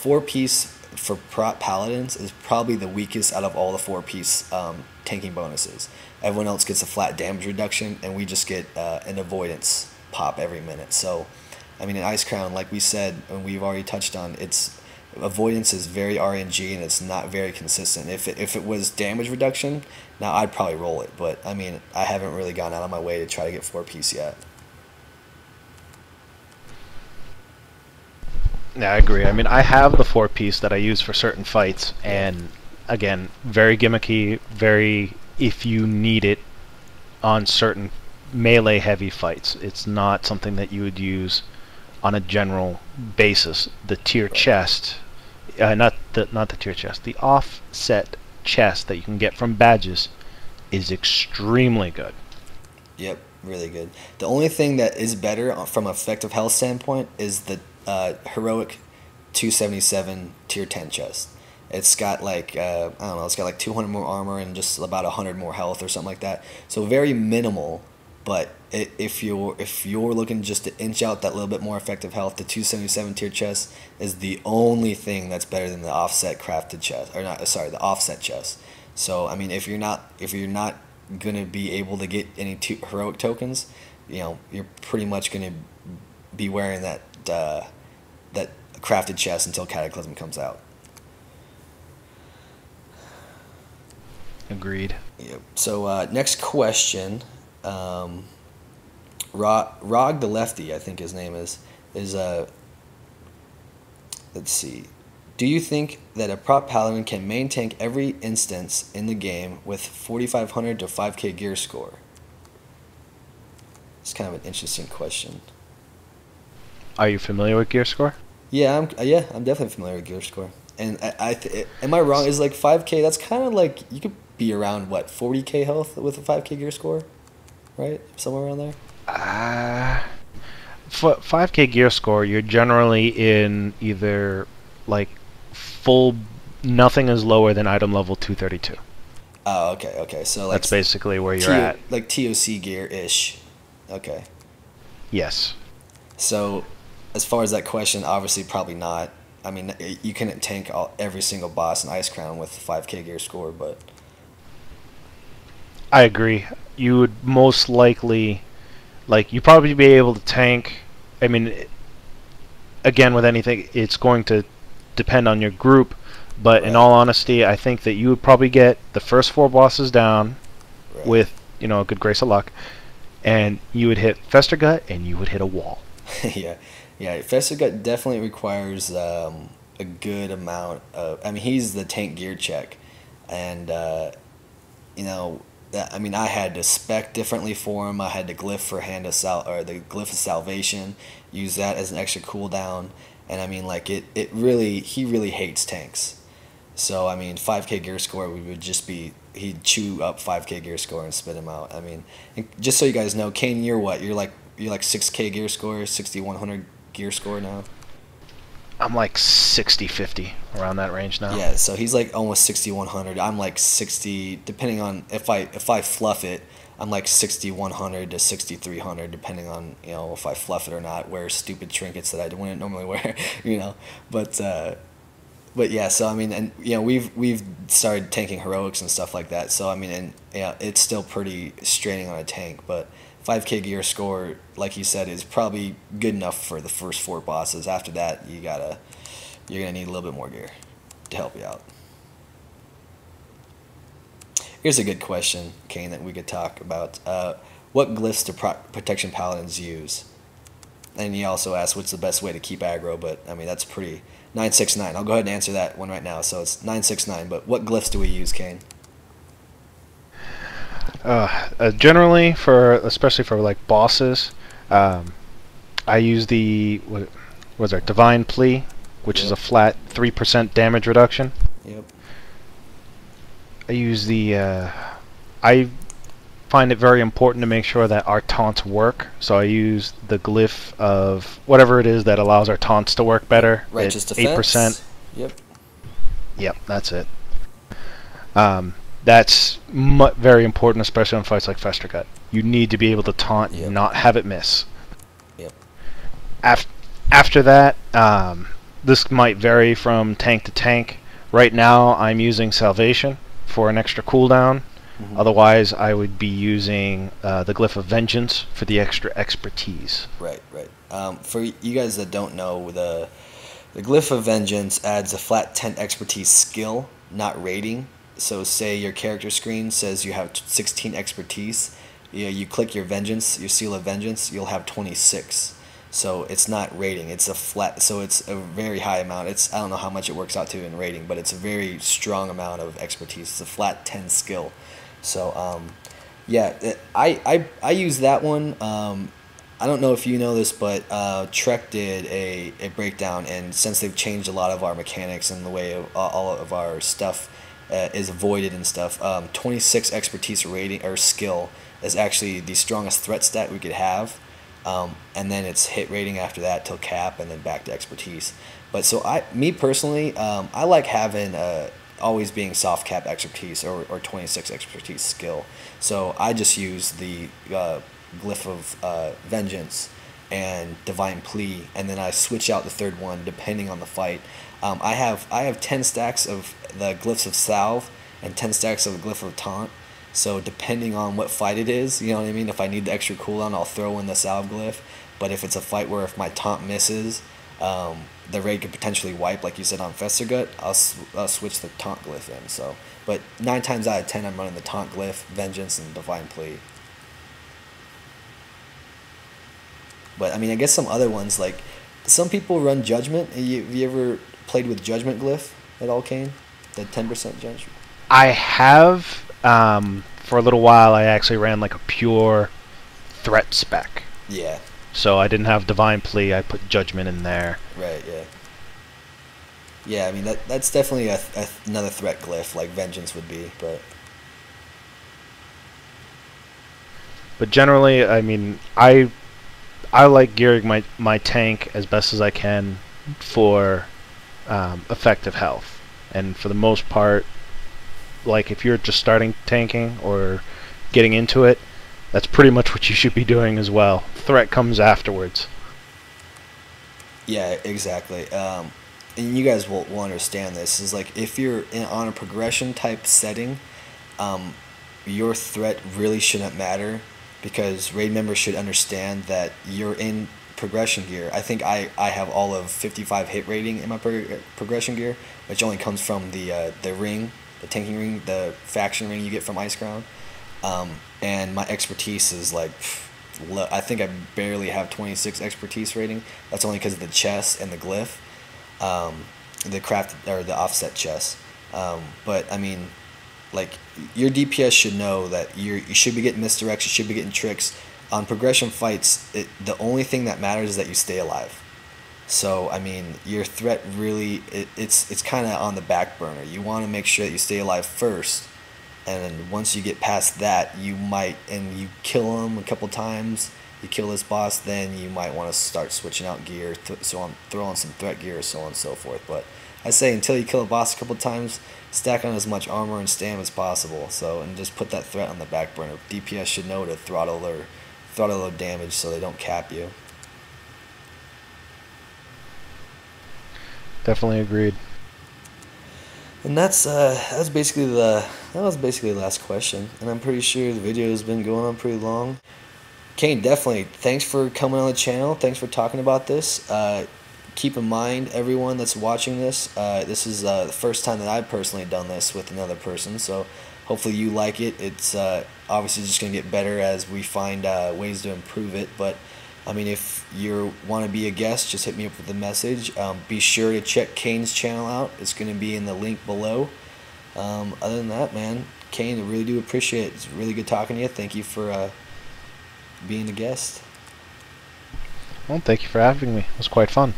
4-piece for prop paladins is probably the weakest out of all the 4-piece tanking bonuses. Everyone else gets a flat damage reduction, and we just get an avoidance pop every minute. So, I mean, in Ice Crown, like we said, and we've already touched on, avoidance is very RNG and it's not very consistent. If it was damage reduction, now I'd probably roll it. But I mean, I haven't really gone out of my way to try to get 4-piece yet. Yeah, I agree. I mean, I have the 4-piece that I use for certain fights, and again, very gimmicky, very if you need it on certain melee heavy fights. It's not something that you would use on a general basis. The tier chest, not the tier chest, the offset chest that you can get from badges is extremely good. Yep, really good. The only thing that is better from effective health standpoint is the heroic 277 tier 10 chest. It's got like I don't know, it's got like 200 more armor and just about 100 more health or something like that. So very minimal, but if you're looking just to inch out that little bit more effective health, the 277 tier chest is the only thing that's better than the offset crafted chest, or not, sorry, the offset chest. So I mean, if you're not gonna be able to get any heroic tokens, you know, you're pretty much gonna be wearing that that crafted chest until Cataclysm comes out. Agreed. Yep. So next question, Rog the Lefty, I think his name is let's see. Do you think that a prop paladin can main tank every instance in the game with 4,500 to 5k gear score? It's kind of an interesting question. Are you familiar with gear score? Yeah, I'm definitely familiar with gear score. And am I wrong? Is like 5k? That's kind of like you could be around what 40k health with a 5k gear score, right? Somewhere around there. For 5k gear score, you're generally in either like full. Nothing is lower than item level 232. Oh, okay. So like that's basically where you're at. Like TOC gear ish. Okay. Yes. So, as far as that question, obviously probably not. I mean, you couldn't tank every single boss in Ice Crown with 5k gear score, but I agree. You would most likely, like, you'd probably be able to tank. I mean, again, with anything, it's going to depend on your group, but in all honesty, I think that you would probably get the first 4 bosses down with, you know, a good grace of luck, and you would hit Festergut, and you would hit a wall. Yeah. Festergut definitely requires a good amount of. I mean, he's the tank gear check, and you know, I mean, I had to spec differently for him. I had the glyph for the glyph of salvation. Use that as an extra cooldown, and I mean, like he really hates tanks. So I mean, 5k gear score would just be he'd chew up 5k gear score and spit him out. I mean, just so you guys know, Caine, you're what? You're like 6k gear score, 6100 gear score now. I'm like 60-50 around that range now. Yeah, so he's like almost 6100. I'm like 60, depending on if I fluff it. I'm like 6100 to 6300, depending on, you know, if I fluff it or not. Wear stupid trinkets that I wouldn't normally wear, you know. But yeah, so I mean, and you know, we've started tanking heroics and stuff like that. So I mean, and yeah, it's still pretty straining on a tank, but 5k gear score, like you said, is probably good enough for the first 4 bosses. After that, you're gonna need a little bit more gear to help you out. Here's a good question, Caine, that we could talk about. What glyphs do protection paladins use? And he also asked, what's the best way to keep aggro? But I mean, that's pretty 969. I'll go ahead and answer that one right now. So it's 969. But what glyphs do we use, Caine? Generally, especially for like bosses, I use the Divine Plea, which is a flat 3% damage reduction. Yep. I use I find it very important to make sure that our taunts work, so I use the glyph of whatever it is that allows our taunts to work better. Righteous Defense. 8%. Yep, that's it. That's very important, especially on fights like Festergut. You need to be able to taunt and not have it miss. Yep. After that, this might vary from tank to tank. Right now, I'm using Salvation for an extra cooldown. Mm-hmm. Otherwise, I would be using the Glyph of Vengeance for the extra expertise. Right, right. For you guys that don't know, the Glyph of Vengeance adds a flat 10 expertise skill, not rating. So say your character screen says you have 16 expertise. You click your Vengeance, your Seal of Vengeance, you'll have 26. So it's not rating, it's a flat, so it's a very high amount. I don't know how much it works out to in rating, but it's a very strong amount of expertise. It's a flat 10 skill. So I use that one. I don't know if you know this, but Trek did a breakdown, and since they've changed a lot of our mechanics and the way all of our stuff is avoided and stuff, 26 expertise rating or skill is actually the strongest threat stat we could have, and then it's hit rating after that till cap, and then back to expertise. But so me personally, I like having always being soft cap expertise or 26 expertise skill. So I just use the Glyph of Vengeance and Divine Plea, and then I switch out the third one depending on the fight. I have 10 stacks of the Glyphs of Salve and 10 stacks of the Glyph of Taunt. So depending on what fight it is, you know what I mean? If I need the extra cooldown, I'll throw in the Salve Glyph. But if it's a fight where if my Taunt misses, the raid could potentially wipe, like you said on Festergut, I'll switch the Taunt Glyph in. So, but 9 times out of 10, I'm running the Taunt Glyph, Vengeance, and Divine Plea. But I mean, I guess some other ones, like some people run Judgment. Have you ever played with Judgment Glyph at all, Caine? The 10% Judgment? I have, for a little while, I actually ran like a pure threat spec. Yeah. So I didn't have Divine Plea, I put Judgment in there. Right, yeah. Yeah, I mean, that's definitely another threat glyph, like Vengeance would be, but... But generally, I mean, I like gearing my tank as best as I can for effective health. And for the most part, like if you're just starting tanking or getting into it, that's pretty much what you should be doing as well. Threat comes afterwards. Yeah, exactly. And you guys will understand this. Is like if you're on a progression type setting, your threat really shouldn't matter, because raid members should understand that you're in progression gear. I think I have all of 55 hit rating in my progression gear, which only comes from the ring, the tanking ring, the faction ring you get from Icecrown. And my expertise is like, I think I barely have 26 expertise rating. That's only because of the chest and the glyph, the crafted or the offset chest. But I mean, like your DPS should know that you should be getting misdirects, you should be getting tricks. On progression fights, the only thing that matters is that you stay alive. So I mean, your threat really it's kind of on the back burner. You want to make sure that you stay alive first. And then once you get past that, you kill him a couple times, you kill this boss, then you might want to start switching out gear, throw on some threat gear, so on and so forth. But I say until you kill a boss a couple times, stack on as much armor and stam as possible. So, and just put that threat on the back burner. DPS should know to throttle their damage so they don't cap you. Definitely agreed. And that was basically the last question, and I'm pretty sure the video has been going on pretty long. Caine, definitely thanks for coming on the channel. Thanks for talking about this. Keep in mind, everyone that's watching this, this is the first time that I've personally done this with another person, so hopefully you like it. It's obviously just going to get better as we find ways to improve it, but I mean, if you want to be a guest, just hit me up with a message. Be sure to check Caine's channel out. It's going to be in the link below. Other than that, man, Caine, I really do appreciate it. It's really good talking to you. Thank you for being a guest. Well, thank you for having me. It was quite fun.